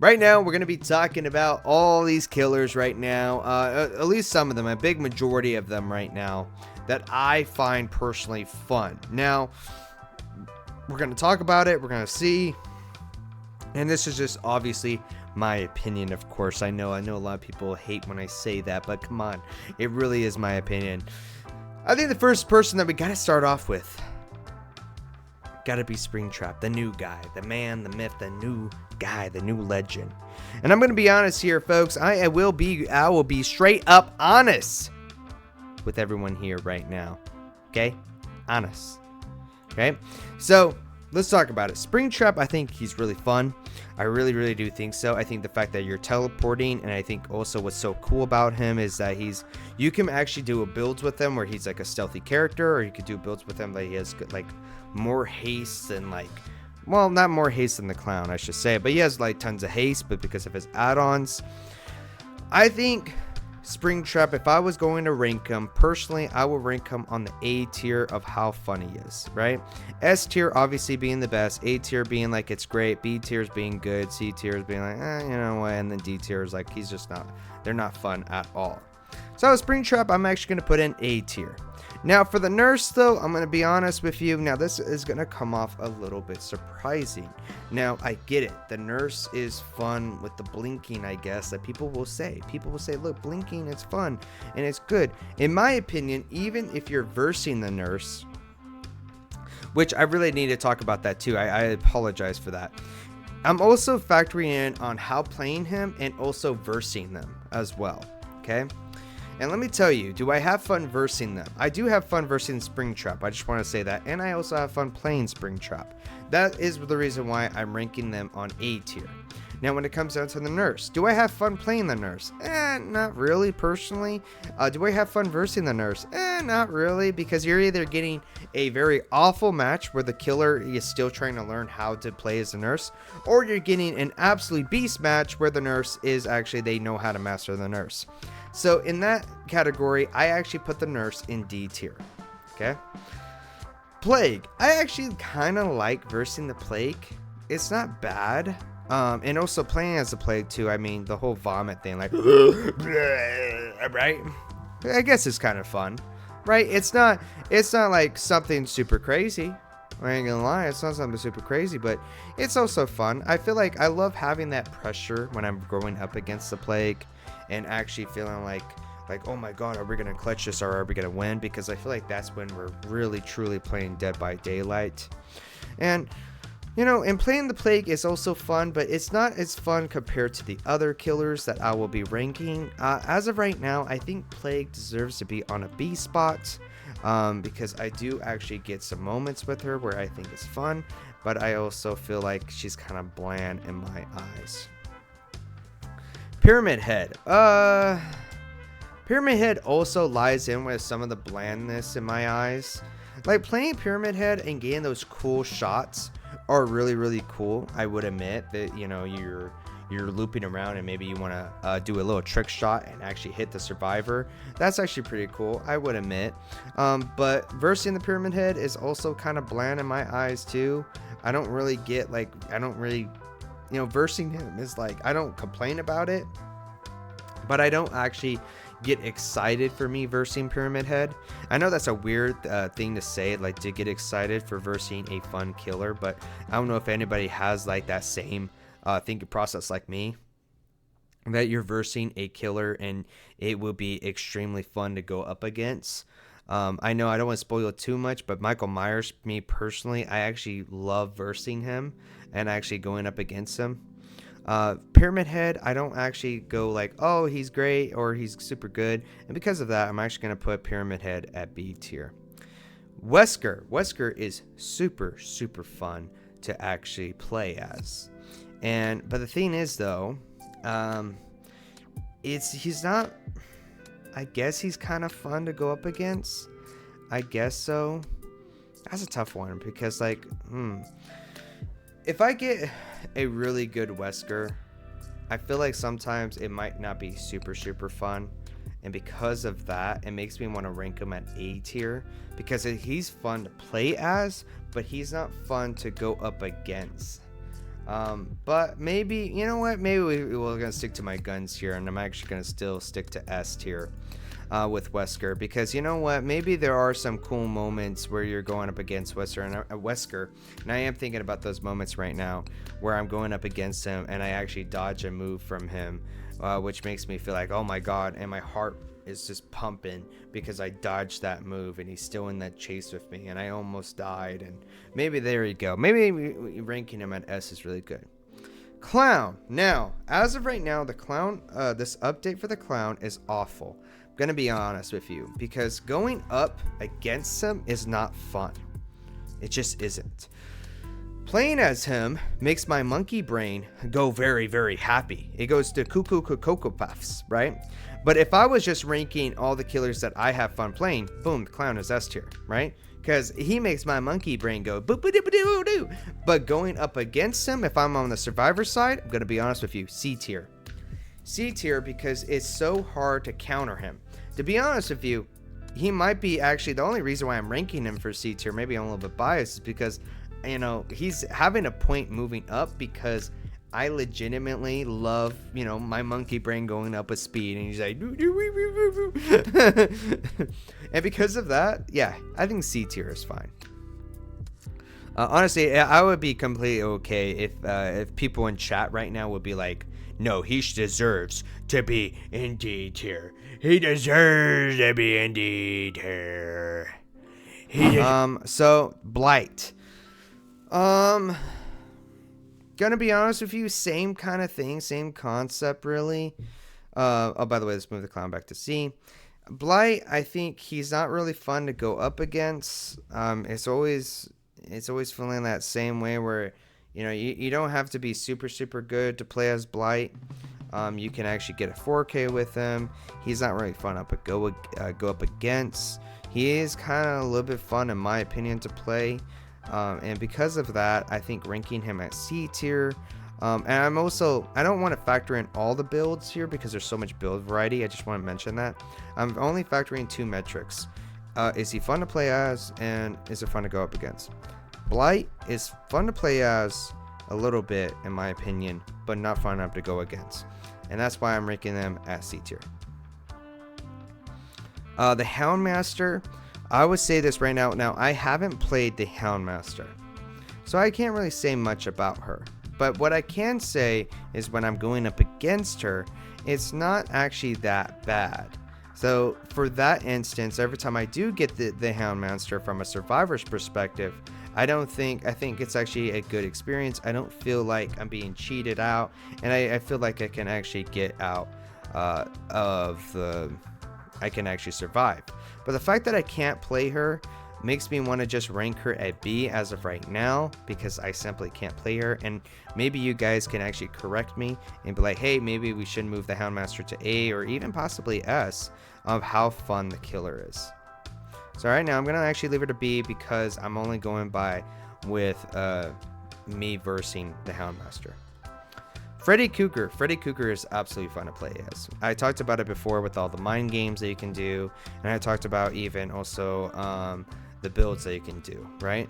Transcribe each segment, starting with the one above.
Right now, we're going to be talking about all these killers right now, at least some of them, a big majority of them right now, that I find personally fun. Now, we're going to talk about it, we're going to see, and this is just obviously my opinion, of course. I know a lot of people hate when I say that, but come on, it really is my opinion. I think the first person that we got to start off with gotta be Springtrap, the new guy, the man, the myth, the new guy, the new legend. And I'm gonna be honest here, folks. I will be straight up honest with everyone here right now. Okay? Honest. Okay? So let's talk about it. Springtrap, I think he's really fun. I really do think so. I think the fact that you're teleporting, and I think also what's so cool about him is that you can actually do builds with him where he's like a stealthy character, or you could do builds with him that he has like more haste than not more haste than the clown, I should say, but he has like tons of haste, but because of his add-ons. I think Springtrap, if I was going to rank him personally, I would rank him on the A tier of how fun he is, right? S tier obviously being the best, A tier being like it's great, B tier is being good, C tier is being like you know what, and then D tier is like they're not fun at all. So Springtrap, I'm actually going to put in A tier. Now for the nurse though, I'm going to be honest with you. Now this is going to come off a little bit surprising. Now I get it. The nurse is fun with the blinking, I guess, that people will say. People will say, look, blinking, it's fun and it's good. In my opinion, even if you're versing the nurse, which I really need to talk about that too. I apologize for that. I'm also factoring in on how playing him and also versing them as well. Okay. And let me tell you, do I have fun versing them? I do have fun versing Springtrap. I just want to say that. And I also have fun playing Springtrap. That is the reason why I'm ranking them on A tier. Now, when it comes down to the nurse, do I have fun playing the nurse? Not really, personally. Do I have fun versing the nurse? Not really, because you're either getting a very awful match where the killer is still trying to learn how to play as a nurse, or you're getting an absolute beast match where the nurse is actually, they know how to master the nurse. So in that category, I actually put the nurse in D tier. Okay. Plague. I actually kind of like versing the plague. It's not bad. And also playing as the plague too. I mean, the whole vomit thing, like, right? I guess it's kind of fun, right? It's not like something super crazy. I ain't gonna lie, it's not something super crazy, but it's also fun. I feel like I love having that pressure when I'm going up against the plague and actually feeling like, oh my god, are we gonna clutch this or are we gonna win? Because I feel like that's when we're really truly playing Dead by Daylight. And you know, and playing the plague is also fun, but it's not as fun compared to the other killers that I will be ranking. As of right now, I think plague deserves to be on a B spot, because I do actually get some moments with her where I think it's fun, but I also feel like she's kind of bland in my eyes. Pyramid Head. Pyramid Head also lies in with some of the blandness in my eyes. Like playing Pyramid Head and getting those cool shots are really cool. I would admit that, you know, you're looping around and maybe you want to do a little trick shot and actually hit the survivor. That's actually pretty cool, I would admit. But versing the Pyramid Head is also kind of bland in my eyes too. I don't really get like, you know, versing him is like, I don't complain about it, but I don't actually get excited for me versing Pyramid Head. I know that's a weird thing to say, like to get excited for versing a fun killer, but I don't know if anybody has like that same thinking process like me, that you're versing a killer and it will be extremely fun to go up against. I know I don't want to spoil it too much, but Michael Myers, me personally, I actually love versing him and actually going up against him. Pyramid Head, I don't actually go like, oh, he's great or he's super good, and because of that, I'm actually going to put Pyramid Head at B tier. Wesker is super fun to actually play as, but the thing is though, he's not, I guess he's kind of fun to go up against, I guess so. That's a tough one because like, if I get a really good Wesker, I feel like sometimes it might not be super fun, and because of that, it makes me want to rank him at A tier because he's fun to play as, but he's not fun to go up against. But maybe, you know what, maybe we're gonna stick to my guns here, and I'm actually gonna still stick to S tier with Wesker, because you know what, maybe there are some cool moments where you're going up against Wesker, and I am thinking about those moments right now where I'm going up against him and I actually dodge a move from him, which makes me feel like, oh my god, and my heart is just pumping because I dodged that move and he's still in that chase with me and I almost died. And maybe there you go, maybe ranking him at S is really good. Clown. Now, as of right now, the clown, this update for the clown is awful. I'm gonna be honest with you, because going up against him is not fun. It just isn't. Playing as him makes my monkey brain go very, very happy. It goes to cuckoo cocoa puffs, right? But if I was just ranking all the killers that I have fun playing, boom, the clown is S tier, right? Because he makes my monkey brain go boop boop boop doo doo. But going up against him, if I'm on the survivor side, I'm gonna be honest with you, C tier. C tier, because it's so hard to counter him. To be honest with you, he might be actually the only reason why I'm ranking him for C tier. Maybe I'm a little bit biased, is because, you know, he's having a point moving up because I legitimately love, you know, my monkey brain going up with speed, and he's like, and because of that, yeah, I think C tier is fine. Honestly, I would be completely okay if people in chat right now would be like, no, he deserves to be in D tier. He deserves to be in D tier. So Blight. Gonna be honest with you, same kind of thing, same concept, really. Oh, by the way, let's move the clown back to C. Blight, I think he's not really fun to go up against. It's always feeling that same way where, you know, you don't have to be super good to play as Blight. You can actually get a 4K with him. He's not really fun go up against. He is kind of a little bit fun, in my opinion, to play. And because of that, I think ranking him at C tier. And I don't want to factor in all the builds here because there's so much build variety. I just want to mention that. I'm only factoring 2 metrics. Is he fun to play as, and is it fun to go up against? Blight is fun to play as a little bit, in my opinion, but not fun enough to go against. And that's why I'm ranking them at C tier. The Houndmaster, I would say this right now. Now, I haven't played the Houndmaster, so I can't really say much about her. But what I can say is when I'm going up against her, it's not actually that bad. So for that instance, every time I do get the Houndmaster from a survivor's perspective, I think it's actually a good experience. I don't feel like I'm being cheated out, and I feel like I can actually get out I can actually survive. But the fact that I can't play her makes me want to just rank her at B as of right now, because I simply can't play her. And maybe you guys can actually correct me and be like, hey, maybe we should move the Houndmaster to A or even possibly S, of how fun the killer is. So right now I'm gonna actually leave her to B because I'm only going by with me versing the Houndmaster. Freddy Cougar is absolutely fun to play as. I talked about it before with all the mind games that you can do, and I talked about even also the builds that you can do, right?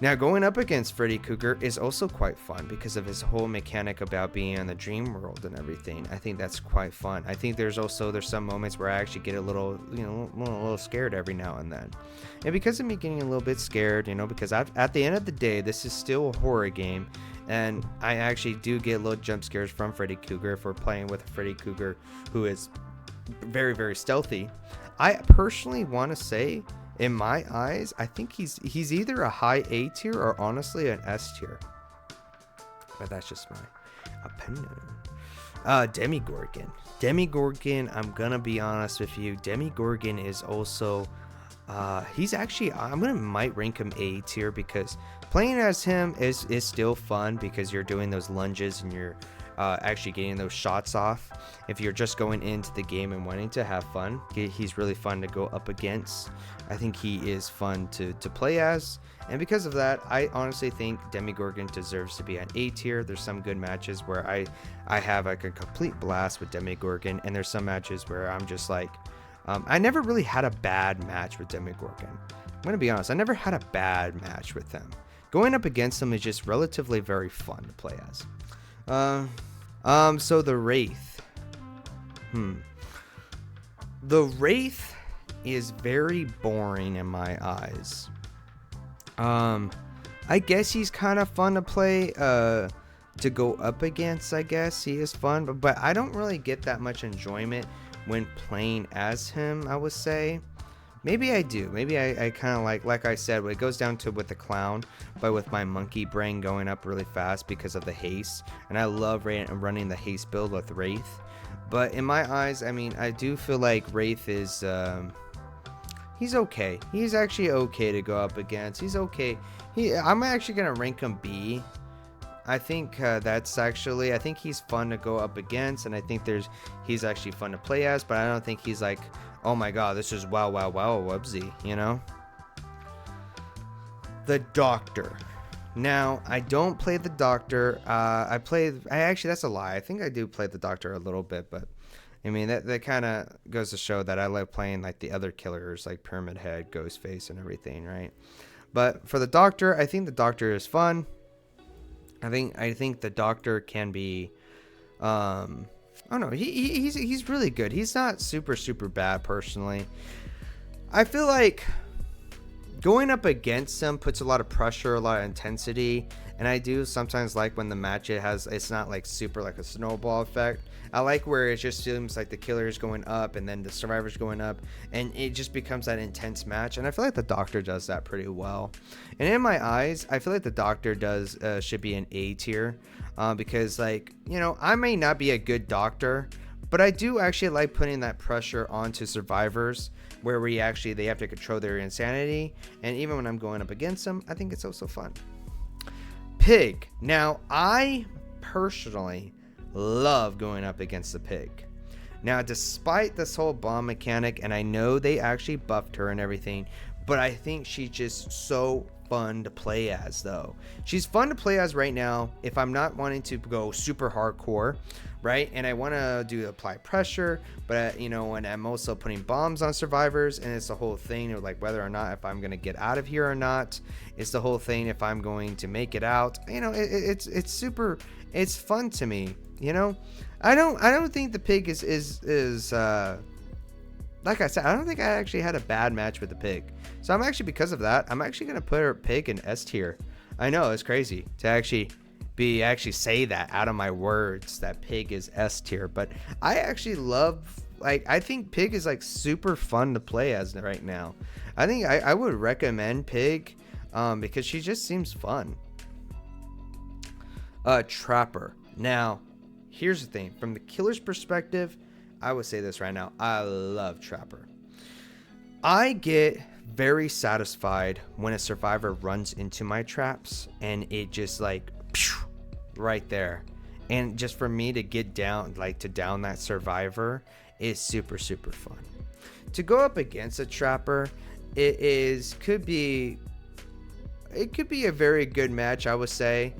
Now, going up against Freddy Cougar is also quite fun because of his whole mechanic about being in the dream world and everything. I think that's quite fun. I think there's some moments where I actually get a little scared every now and then. And because of me getting a little bit scared, because at the end of the day, this is still a horror game, and I actually do get little jump scares from Freddy Cougar if we're playing with a Freddy Cougar who is very, very stealthy. I personally want to say, in my eyes, I think he's either a high A tier or honestly an S tier. But that's just my opinion. Demigorgon. Demigorgon, I'm gonna be honest with you. Demigorgon is also I'm gonna might rank him A tier because playing as him is still fun because you're doing those lunges and you're actually getting those shots off. If you're just going into the game and wanting to have fun, he's really fun to go up against. I think he is fun to play as, and because of that, I honestly think Demigorgon deserves to be an A tier. There's some good matches where I have like a complete blast with Demigorgon, and there's some matches where I'm just like, I never really had a bad match with Demigorgon. I'm gonna be honest, I never had a bad match with him. going up against him is just relatively very fun to play as. So the Wraith. The Wraith is very boring in my eyes. I guess he's kind of fun to play, to go up against. I guess he is fun, but I don't really get that much enjoyment when playing as him, I would say. Maybe I do. Maybe I kind of like I said, it goes down to with the clown, but with my monkey brain going up really fast because of the haste. And I love running the haste build with Wraith. But in my eyes, I mean, I do feel like Wraith is, he's okay. He's actually okay to go up against. He's okay. I'm actually going to rank him B. I think that's actually, I think he's fun to go up against, and I think he's actually fun to play as, but I don't think he's like, oh my god, this is wow, wow, wow, wubsy, you know? The Doctor. Now, I don't play the Doctor. Actually, that's a lie. I think I do play the Doctor a little bit, but I mean, that kind of goes to show that I love playing like the other killers, like Pyramid Head, Ghostface, and everything, right? But for the Doctor, I think the Doctor is fun. I think the Doctor can be, I don't know, he's really good. He's not super bad personally. I feel like going up against him puts a lot of pressure, a lot of intensity, and I do sometimes like when the match it's not like super like a snowball effect. I like where it just seems like the killer is going up and then the survivor's going up, and it just becomes that intense match. And I feel like the Doctor does that pretty well. And in my eyes, I feel like the Doctor should be an A tier, because, like, you know, I may not be a good doctor, but I do actually like putting that pressure onto survivors where they have to control their insanity. And even when I'm going up against them, I think it's also fun. Pig. Now, I personally love going up against the Pig. Now, despite this whole bomb mechanic, and I know they actually buffed her and everything, but I think she's just so fun to play as, though. She's fun to play as right now if I'm not wanting to go super hardcore, right? And I want to apply pressure, but you know, when I'm also putting bombs on survivors, and it's the whole thing of like whether or not if I'm going to get out of here or not. It's the whole thing if I'm going to make it out. You know, it's fun to me. You know, I don't think the Pig is like I said, I don't think I actually had a bad match with the Pig. So I'm actually, because of that, I'm actually going to put her Pig in S tier. I know, it's crazy to actually say that out of my words, that Pig is S tier, but I actually love, like, I think Pig is like super fun to play as right now. I think I would recommend Pig, because she just seems fun. Trapper. Now, here's the thing, from the killer's perspective, I would say this right now, I love Trapper. I get very satisfied when a survivor runs into my traps and it just like right there, and just for me to get down, like to down that survivor, is super fun. To go up against a Trapper, it could be a very good match, I would say.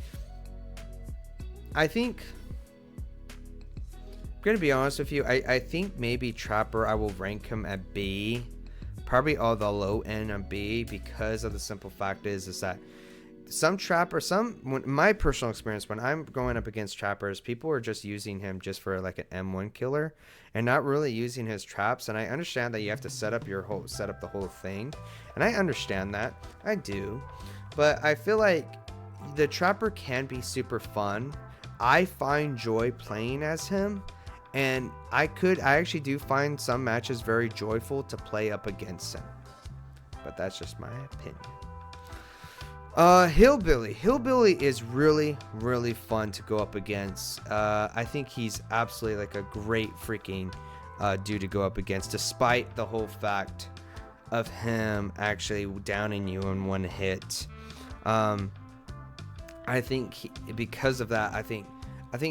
I think, I'm gonna be honest with you, I think maybe Trapper, I will rank him at B, probably all the low end of B, because of the simple fact is that my personal experience when I'm going up against Trappers, people are just using him just for like an M1 killer and not really using his traps. And I understand that you have to set up the whole thing, and I understand that, I do, but I feel like the Trapper can be super fun. I find joy playing as him, and I actually do find some matches very joyful to play up against him, but that's just my opinion. Hillbilly is really fun to go up against. I think he's absolutely like a great freaking dude to go up against, despite the whole fact of him actually downing you in one hit. I think because of that, I think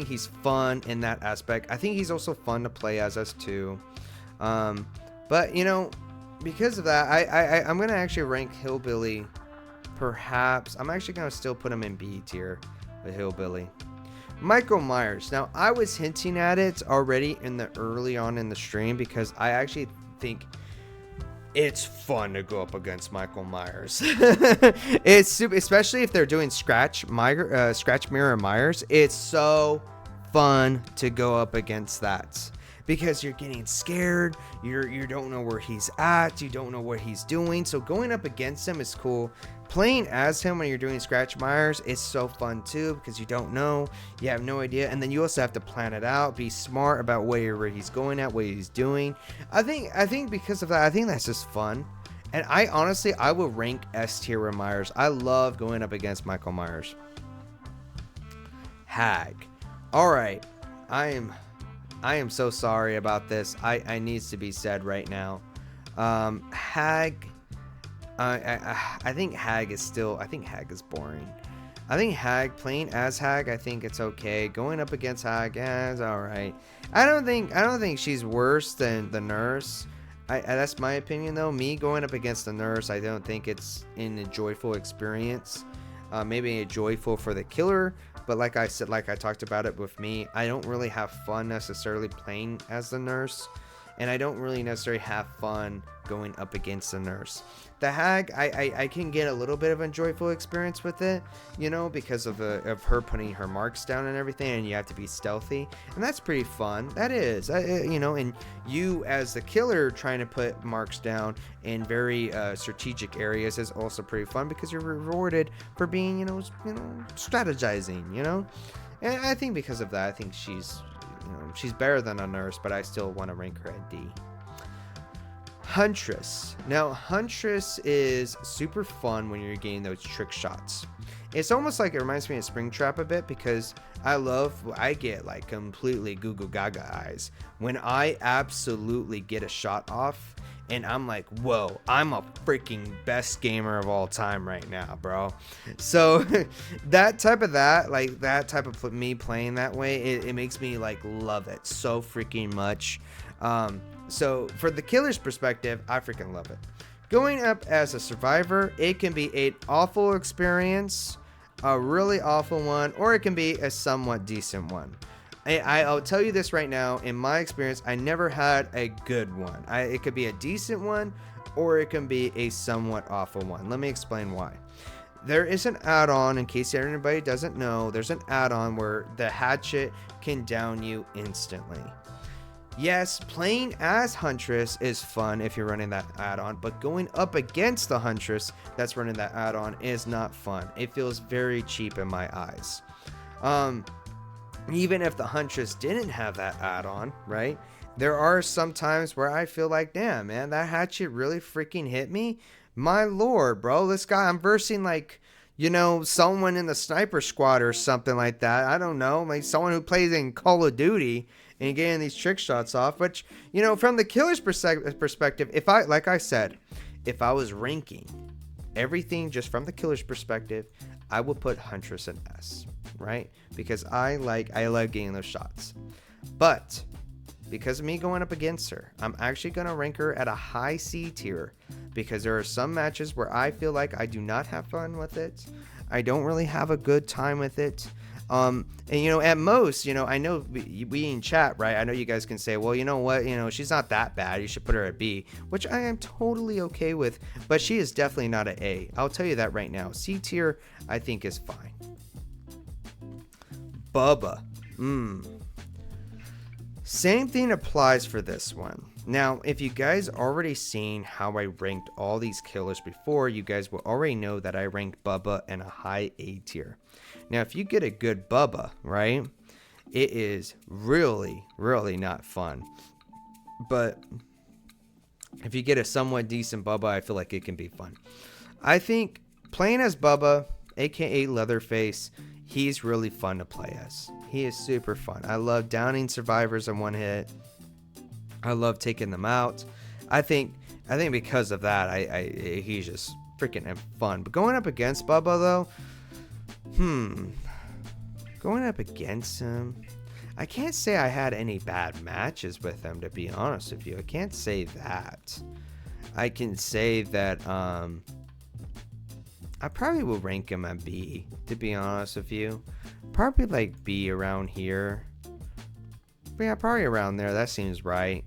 he's fun in that aspect. I think he's also fun to play as us too. But you know, because of that, I'm gonna actually rank Hillbilly. Perhaps I'm actually gonna still put him in B tier, the Hillbilly. Michael Myers. Now, I was hinting at it already early on in the stream, because I actually think it's fun to go up against Michael Myers. It's super, especially if they're doing scratch mirror Myers. It's so fun to go up against that because you're getting scared. You don't know where he's at. You don't know what he's doing. So going up against him is cool. Playing as him when you're doing scratch Myers is so fun too because you don't know, you have no idea, and then you also have to plan it out, be smart about where he's going at, what he's doing. I think because of that, I think that's just fun. And I honestly will rank S tier with Myers. I love going up against Michael Myers. Hag. All right, I am so sorry about this. I needs to be said right now. Hag. I think Hag is still. I think Hag is boring. I think Hag, playing as Hag, I think it's okay. Going up against Hag, it's all right. I don't think she's worse than the nurse. That's my opinion though. Me going up against the nurse, I don't think it's a joyful experience. Maybe a joyful for the killer, but like I said, like I talked about it with me, I don't really have fun necessarily playing as the nurse, and I don't really necessarily have fun going up against the nurse. The Hag, I can get a little bit of a joyful experience with it, you know, because of her putting her marks down and everything, and you have to be stealthy, and that's pretty fun. That is, you know, and you as the killer trying to put marks down in very strategic areas is also pretty fun because you're rewarded for being, you know, strategizing, you know. And I think because of that, I think she's better than a nurse, but I still want to rank her at D. Huntress. Now, Huntress is super fun when you're getting those trick shots. It's almost like it reminds me of Springtrap a bit because I get like completely goo goo gaga eyes when I absolutely get a shot off and I'm like, whoa, I'm a freaking best gamer of all time right now, bro. So that type of me playing that way, it makes me like love it so freaking much. So for the killer's perspective, I freaking love it. Going up as a survivor, it can be an awful experience, a really awful one, or it can be a somewhat decent one. I'll tell you this right now, in my experience, I never had a good one. It could be a decent one, or it can be a somewhat awful one. Let me explain why. There is an add-on, in case anybody doesn't know, there's an add-on where the hatchet can down you instantly. Yes, playing as Huntress is fun if you're running that add-on, but going up against the Huntress that's running that add-on is not fun. It feels very cheap in my eyes. Even if the Huntress didn't have that add-on, right? There are some times where I feel like, damn, man, that hatchet really freaking hit me. My lord, bro, this guy, I'm versing like, you know, someone in the sniper squad or something like that. I don't know, like someone who plays in Call of Duty and getting these trick shots off. But, you know, from the killer's perspective, if I was ranking everything just from the killer's perspective, I would put Huntress in S, right? Because I love getting those shots. But because of me going up against her, I'm actually going to rank her at a high C tier because there are some matches where I feel like I do not have fun with it. I don't really have a good time with it. And, you know, at most, you know, I know we in chat, right? I know you guys can say, well, you know what? You know, she's not that bad. You should put her at B, which I am totally okay with. But she is definitely not an A. I'll tell you that right now. C tier, I think, is fine. Bubba. Same thing applies for this one. Now, if you guys already seen how I ranked all these killers before, you guys will already know that I ranked Bubba in a high A tier. Now, if you get a good Bubba, right, it is really, really not fun. But if you get a somewhat decent Bubba, I feel like it can be fun. I think playing as Bubba, aka Leatherface, he's really fun to play as. He is super fun. I love downing survivors in one hit. I love taking them out. I think because of that, he's just freaking fun. But going up against Bubba though, going up against him, I can't say I had any bad matches with him, to be honest with you. I can't say that. I can say that I probably will rank him at B, to be honest with you. Probably like B around here. But yeah, probably around there. That seems right.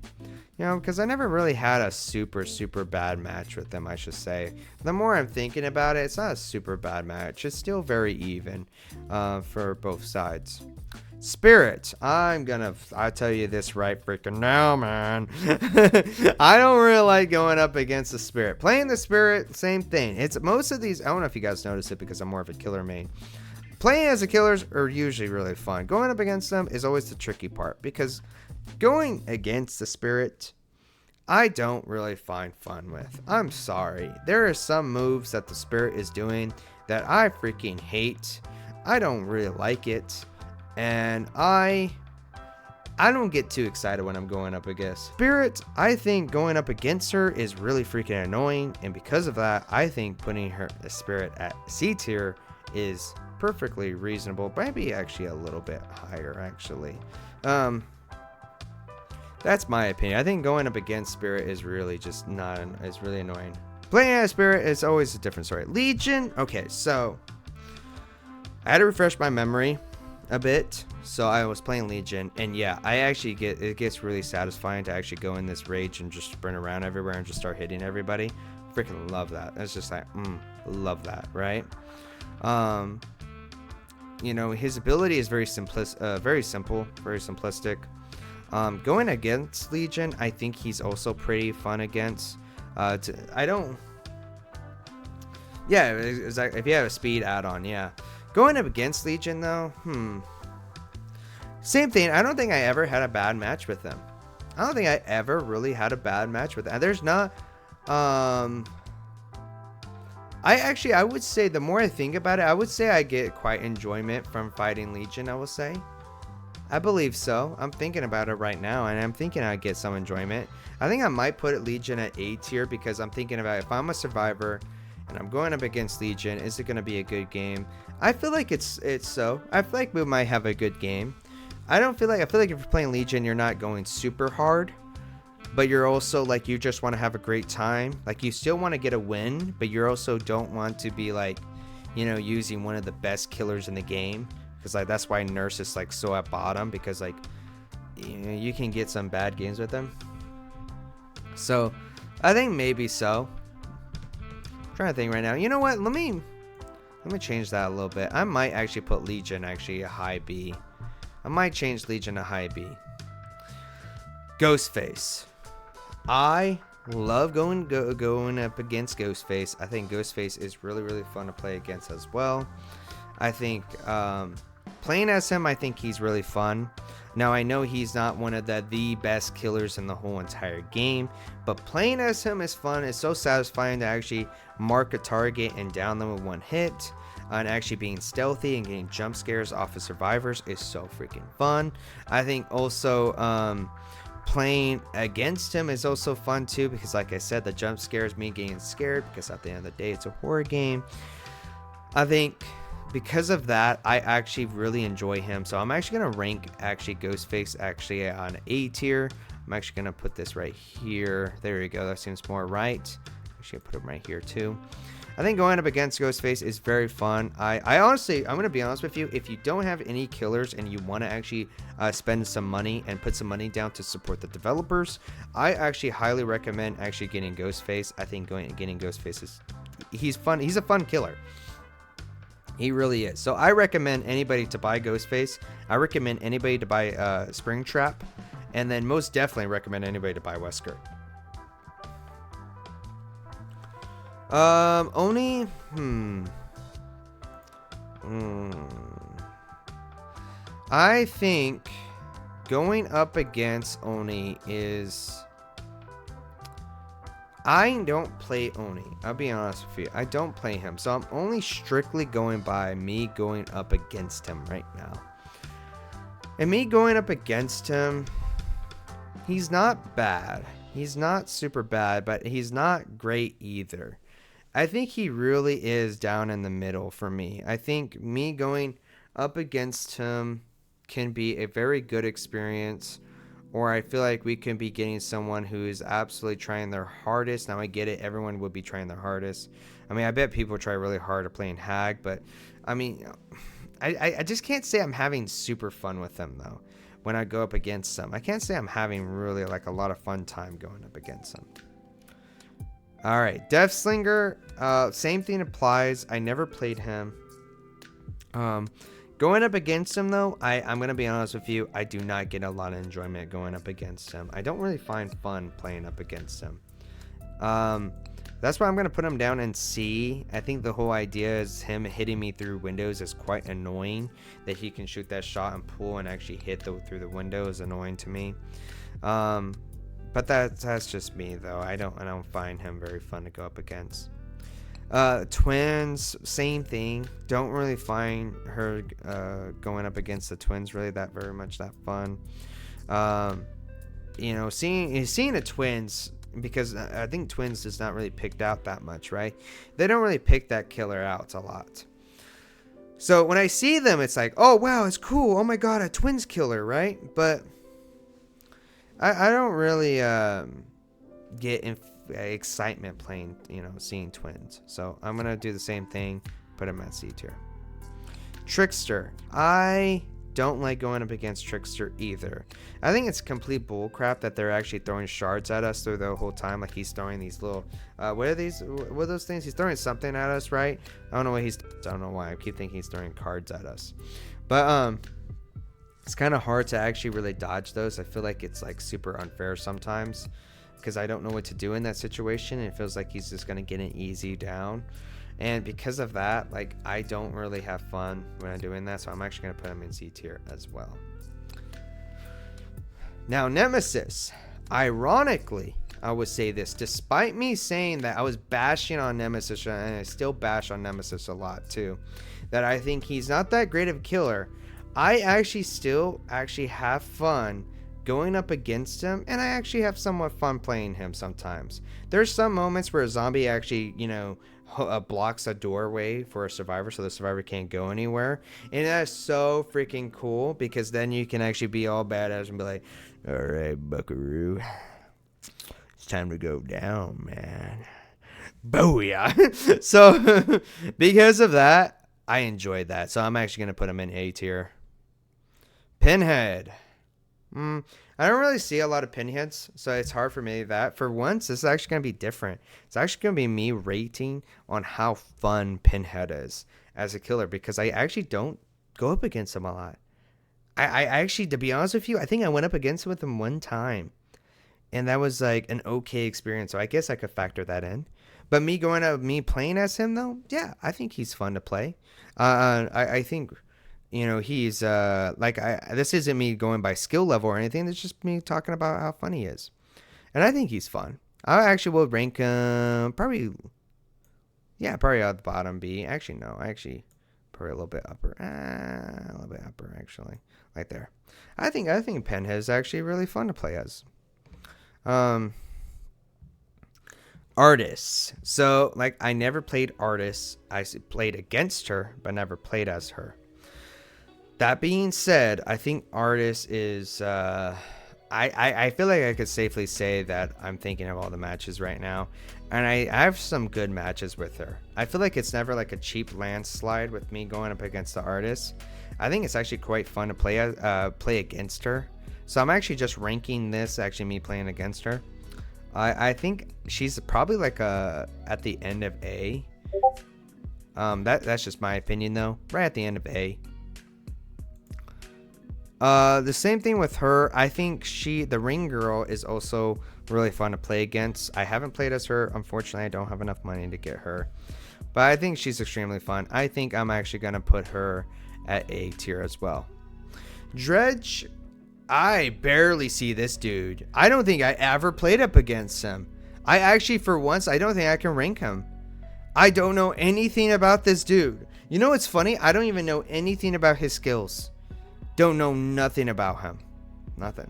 You know, because I never really had a super, super bad match with them, I should say. The more I'm thinking about it, it's not a super bad match. It's still very even for both sides. Spirit, I'll tell you this right freaking now, man. I don't really like going up against the Spirit. Playing the Spirit, same thing. It's most of these, I don't know if you guys notice it because I'm more of a killer main. Playing as the killers are usually really fun. Going up against them is always the tricky part because going against the Spirit, I don't really find fun with. I'm sorry. There are some moves that the Spirit is doing that I freaking hate. I don't really like it. And I don't get too excited when I'm going up against Spirit. I think going up against her is really freaking annoying. And because of that, I think putting her the Spirit at C tier is perfectly reasonable. Maybe actually a little bit higher, actually. That's my opinion. I think going up against Spirit is really just not, it's really annoying. Playing as Spirit is always a different story. Legion, okay, so I had to refresh my memory a bit. So I was playing Legion, and yeah, it gets really satisfying to actually go in this rage and just sprint around everywhere and just start hitting everybody. Freaking love that. That's just like, love that, right? You know, his ability is very simple, very simplistic. Going against Legion, I think he's also pretty fun against. If you have a speed add-on, yeah. Going up against Legion, though, same thing. I don't think I ever had a bad match with them. I don't think I ever really had a bad match with them. There's not, I would say the more I think about it, I would say I get quite enjoyment from fighting Legion, I will say. I believe so. I'm thinking about it right now, and I'm thinking I get some enjoyment. I think I might put Legion at A tier because I'm thinking about if I'm a survivor and I'm going up against Legion, is it going to be a good game? I feel like it's so. I feel like we might have a good game. I feel like if you're playing Legion, you're not going super hard, but you're also like you just want to have a great time. Like you still want to get a win, but you also don't want to be like, you know, using one of the best killers in the game. Because like that's why Nurse is like so at bottom, because like you can get some bad games with them. So I think maybe so. I'm trying to think right now. You know what? Let me change that a little bit. I might actually put Legion actually a high B. I might change Legion to high B. Ghostface. I love going up against Ghostface. I think Ghostface is really, really fun to play against as well. I think playing as him, I think he's really fun. Now, I know he's not one of the best killers in the whole entire game, but playing as him is fun. It's so satisfying to actually mark a target and down them with one hit. And actually being stealthy and getting jump scares off of survivors is so freaking fun. I think also playing against him is also fun too, because like I said, the jump scares me getting scared, because at the end of the day, it's a horror game. I think because of that, I actually really enjoy him. So I'm actually going to rank Ghostface actually on A tier. I'm actually going to put this right here. There you go. That seems more right. Actually, put him right here too. I think going up against Ghostface is very fun. I honestly, I'm going to be honest with you. If you don't have any killers and you want to actually spend some money and put some money down to support the developers, I actually highly recommend actually getting Ghostface. I think getting Ghostface he's fun. He's a fun killer. He really is. So I recommend anybody to buy Ghostface. I recommend anybody to buy Springtrap. And then most definitely recommend anybody to buy Wesker. Oni, I think going up against Oni is... I don't play Oni. I'll be honest with you. I don't play him. So I'm only strictly going by me going up against him right now. And me going up against him, he's not bad. He's not super bad, but he's not great either. I think he really is down in the middle for me. I think me going up against him can be a very good experience, or I feel like we can be getting someone who is absolutely trying their hardest. Now, I get it. Everyone would be trying their hardest. I mean, I bet people try really hard at playing Hag, but I mean, I just can't say I'm having super fun with them, though. when I go up against them. I can't say I'm having really like a lot of fun time going up against them. All right, Death Slinger, same thing applies. I never played him. Going up against him though, I'm gonna be honest with you, I do not get a lot of enjoyment going up against him. I don't really find fun playing up against him. That's why I'm gonna put him down in C. I think the whole idea is him hitting me through windows is quite annoying. That he can shoot that shot and pull and actually hit through the window is annoying to me. But that's just me though. I don't find him very fun to go up against. Twins, same thing. Don't really find her going up against the twins really that fun. You know, seeing the twins, because I think twins is not really picked out that much, right? They don't really pick that killer out a lot. So when I see them, it's like, oh wow, it's cool. Oh my god, a twins killer, right? But I don't really get excitement playing, you know, seeing twins. So I'm gonna do the same thing, put him at C tier. Trickster, I don't like going up against Trickster either. I think it's complete bullcrap that they're actually throwing shards at us through the whole time. Like he's throwing these little, what are those things? He's throwing something at us, right? I don't know why I keep thinking he's throwing cards at us. But it's kind of hard to actually really dodge those. I feel like it's like super unfair sometimes because I don't know what to do in that situation. It feels like he's just gonna get an easy down. And because of that, like, I don't really have fun when I'm doing that, so I'm actually going to put him in C tier as well. Now, Nemesis. Ironically, I would say this. Despite me saying that I was bashing on Nemesis, and I still bash on Nemesis a lot too, that I think he's not that great of a killer, I actually still have fun going up against him, and I actually have somewhat fun playing him sometimes. There's some moments where a zombie actually, you know, blocks a doorway for a survivor so the survivor can't go anywhere, and that's so freaking cool because then you can actually be all badass and be like, all right, buckaroo, it's time to go down, man. Booyah. So because of that, I enjoyed that, so I'm actually going to put him in A tier. Pinhead. I don't really see a lot of Pinheads, so it's hard for me that. For once, this is actually going to be different. It's actually going to be me rating on how fun Pinhead is as a killer, because I actually don't go up against him a lot. I actually, to be honest with you, I think I went up against him with him one time, and that was like an okay experience, so I guess I could factor that in. But me playing as him, though, yeah, I think he's fun to play. I think... You know, he's this isn't me going by skill level or anything. It's just me talking about how fun he is. And I think he's fun. I actually will rank him probably at the bottom B. Actually, no. Probably a little bit upper. Actually. Right there. I think Pinhead is actually really fun to play as. Artists. So, like, I never played Artists. I played against her, but never played as her. That being said, I think Artist is, I feel like I could safely say that I'm thinking of all the matches right now, and I have some good matches with her. I feel like it's never like a cheap landslide with me going up against the Artist. I think it's actually quite fun to play against her. So I'm actually just ranking this, actually me playing against her. I think she's probably like at the end of A. That's just my opinion though. Right at the end of A. The same thing with her. I think the Ring Girl is also really fun to play against. I haven't played as her. Unfortunately, I don't have enough money to get her. But I think she's extremely fun. I think I'm actually going to put her at A tier as well. Dredge, I barely see this dude. I don't think I ever played up against him. I actually, for once, I don't think I can rank him. I don't know anything about this dude. You know what's funny? I don't even know anything about his skills. Don't know nothing about him. Nothing.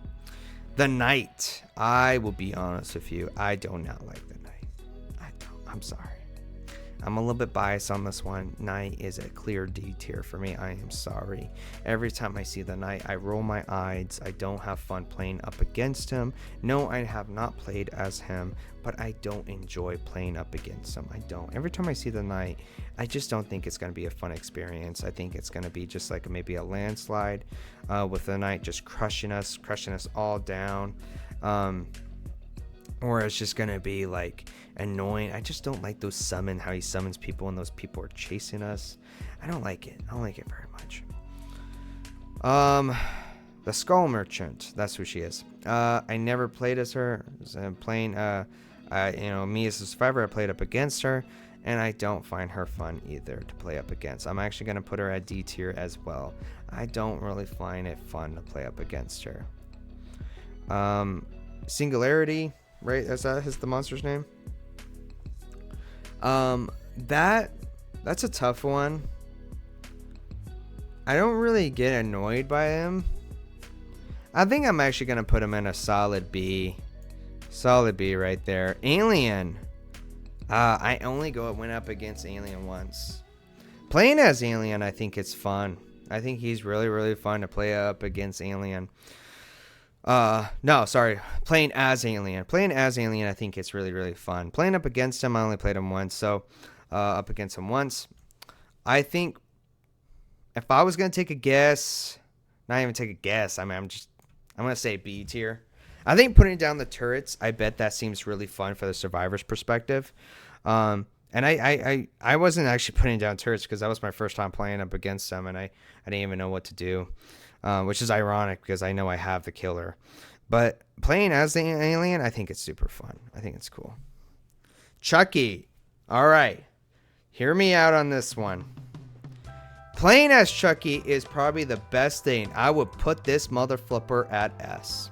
The Knight. I will be honest with you. I do not like the Knight. I don't. I'm sorry. I'm a little bit biased on this one. Knight is a clear D tier for me. I am sorry. Every time I see the Knight, I roll my eyes. I don't have fun playing up against him. No, I have not played as him, but I don't enjoy playing up against him. I don't. Every time I see the Knight, I just don't think it's going to be a fun experience. I think it's going to be just like maybe a landslide with the Knight just crushing us all down. Or it's just going to be like annoying. I just don't like those summon, how he summons people and those people are chasing us. I don't like it. I don't like it very much. The Skull Merchant. That's who she is. I never played as her. I'm playing, me as a survivor, I played up against her. And I don't find her fun either to play up against. I'm actually going to put her at D tier as well. I don't really find it fun to play up against her. Singularity. Right, is the monster's name? That's a tough one. I don't really get annoyed by him. I think I'm actually gonna put him in a solid B. Solid B right there. Alien. I only went up against Alien once. Playing as Alien, I think it's fun. I think he's really, really fun to play up against Alien. No, sorry. Playing as Alien. Playing as Alien, I think it's really, really fun. Playing up against him, I only played him once. So, up against him once. I think if I was going to take a guess, not even take a guess, I'm going to say B tier. I think putting down the turrets, I bet that seems really fun for the survivor's perspective. And I wasn't actually putting down turrets because that was my first time playing up against them, and I didn't even know what to do. Which is ironic because I know I have the killer. But playing as the alien, I think it's super fun. I think it's cool. Chucky. All right. Hear me out on this one. Playing as Chucky is probably the best thing. I would put this mother flipper at S.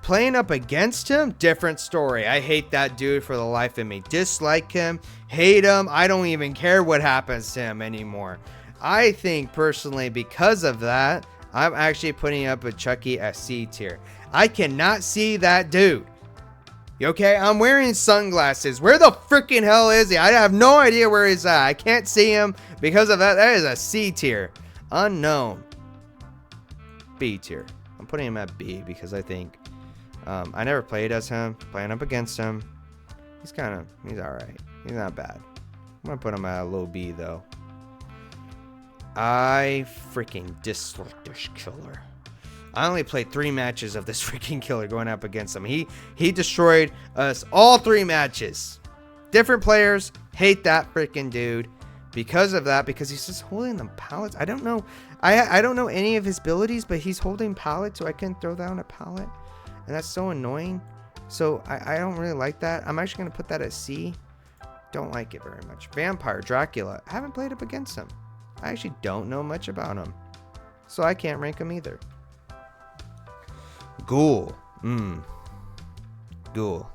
Playing up against him, different story. I hate that dude for the life of me. Dislike him, hate him. I don't even care what happens to him anymore. I think personally because of that, I'm actually putting up a Chucky as C tier. I cannot see that dude. Okay, I'm wearing sunglasses. Where the freaking hell is he? I have no idea where he's at. I can't see him because of that. That is a C tier. Unknown. B tier. I'm putting him at B because I think I never played as him. Playing up against him, he's alright. He's not bad. I'm gonna put him at a low B though. I freaking dislike this killer. I only played 3 matches of this freaking killer going up against him. He destroyed us all 3 matches. Different players hate that freaking dude because of that, because he's just holding them pallets. I don't know. I don't know any of his abilities, but he's holding pallets, so I can throw down a pallet. And that's so annoying. So I don't really like that. I'm actually going to put that at C. Don't like it very much. Vampire Dracula. I haven't played up against him. I actually don't know much about him, so I can't rank him either. Ghoul. Ghoul.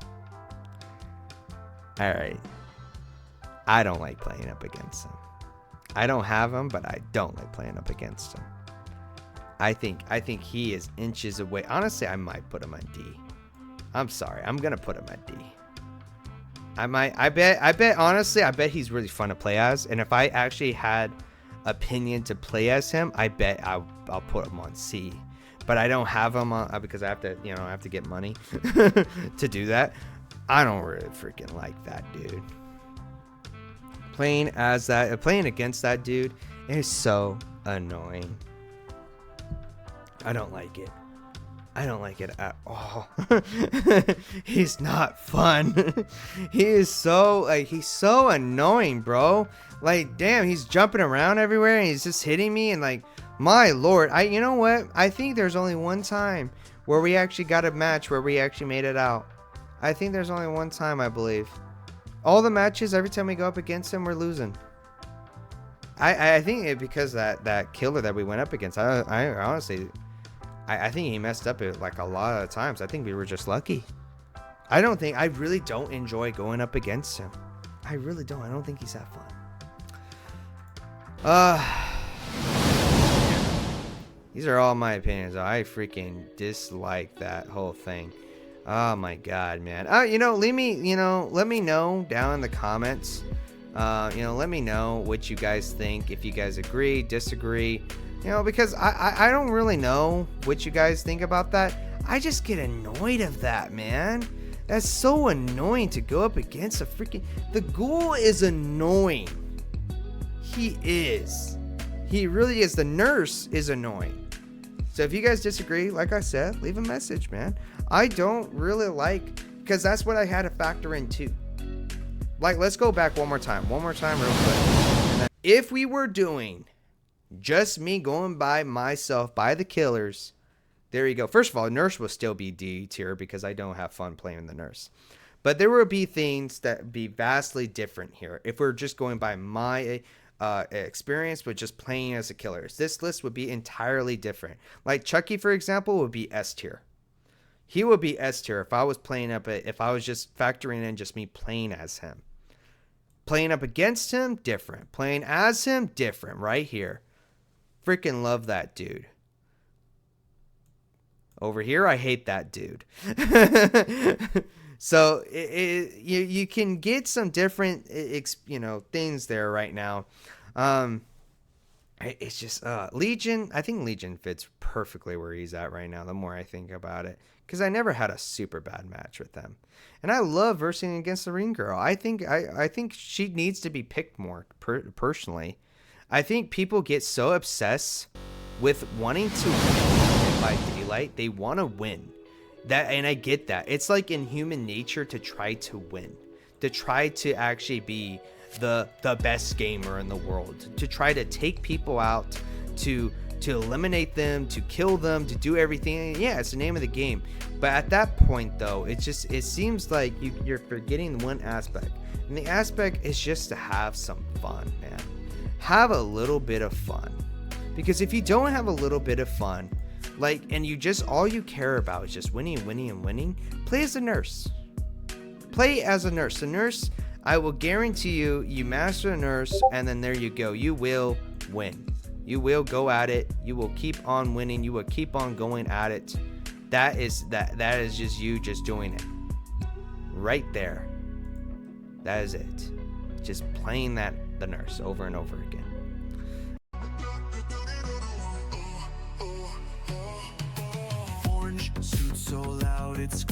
Alright. I don't like playing up against him. I don't have him, but I don't like playing up against him. I think he is inches away. Honestly, I might put him on D. I'm sorry. I'm going to put him at D. I bet honestly, I bet he's really fun to play as, and if I actually had opinion to play as him, I bet I'll put him on C, but I don't have him on because I have to, I have to get money to do that. I don't really freaking like that dude. Playing against that dude is so annoying. I don't like it. I don't like it at all. He's not fun. He's so annoying, bro. Like, damn, he's jumping around everywhere and he's just hitting me, and like, my lord. You know what? I think there's only one time where we actually got a match where we actually made it out. I think there's only one time, I believe. All the matches, every time we go up against him, we're losing. I think it because that killer that we went up against. I honestly, I think he messed up it like a lot of times. I think we were just lucky. I really don't enjoy going up against him. I really don't. I don't think he's that fun. These are all my opinions. I freaking dislike that whole thing. Oh my god, man. Let me know down in the comments Let me know what you guys think, if you guys agree, disagree, because I don't really know what you guys think about that. I just get annoyed of that, man. That's so annoying to go up against a freaking... The ghoul is annoying. He is. He really is. The nurse is annoying. So if you guys disagree, like I said, leave a message, man. I don't really like... Because that's what I had to factor in too. Like, let's go back one more time real quick. If we were doing just me going by myself, by the killers, there you go. First of all, nurse will still be D tier because I don't have fun playing the nurse. But there will be things that would be vastly different here if we're just going by my experience with just playing as the killers. This list would be entirely different. Like Chucky, for example, would be S tier. He would be S tier if I was playing if I was just factoring in just me playing as him. Playing up against him, different. Playing as him, different. Right here. Freaking love that dude. Over here, I hate that dude. So you can get some different things there right now. It's just Legion. I think Legion fits perfectly where he's at right now. The more I think about it, because I never had a super bad match with them, and I love versing against the Ring Girl. I think she needs to be picked more. Personally, I think people get so obsessed with wanting to win by daylight. They want to win that, and I get that. It's like in human nature to try to win, to try to actually be the best gamer in the world, to try to take people out, to eliminate them, to kill them, to do everything. Yeah, it's the name of the game. But at that point though, it seems like you're forgetting one aspect, and the aspect is just to have some fun, man. Have a little bit of fun, because if you don't have a little bit of fun, and all you care about is just winning, play as a nurse. Play as a nurse. The nurse, I will guarantee you master a nurse, and then there you go. You will win. You will go at it. You will keep on winning. You will keep on going at it. That is just you just doing it. Right there. That is it. Just playing the nurse over and over again. Orange suit so loud it's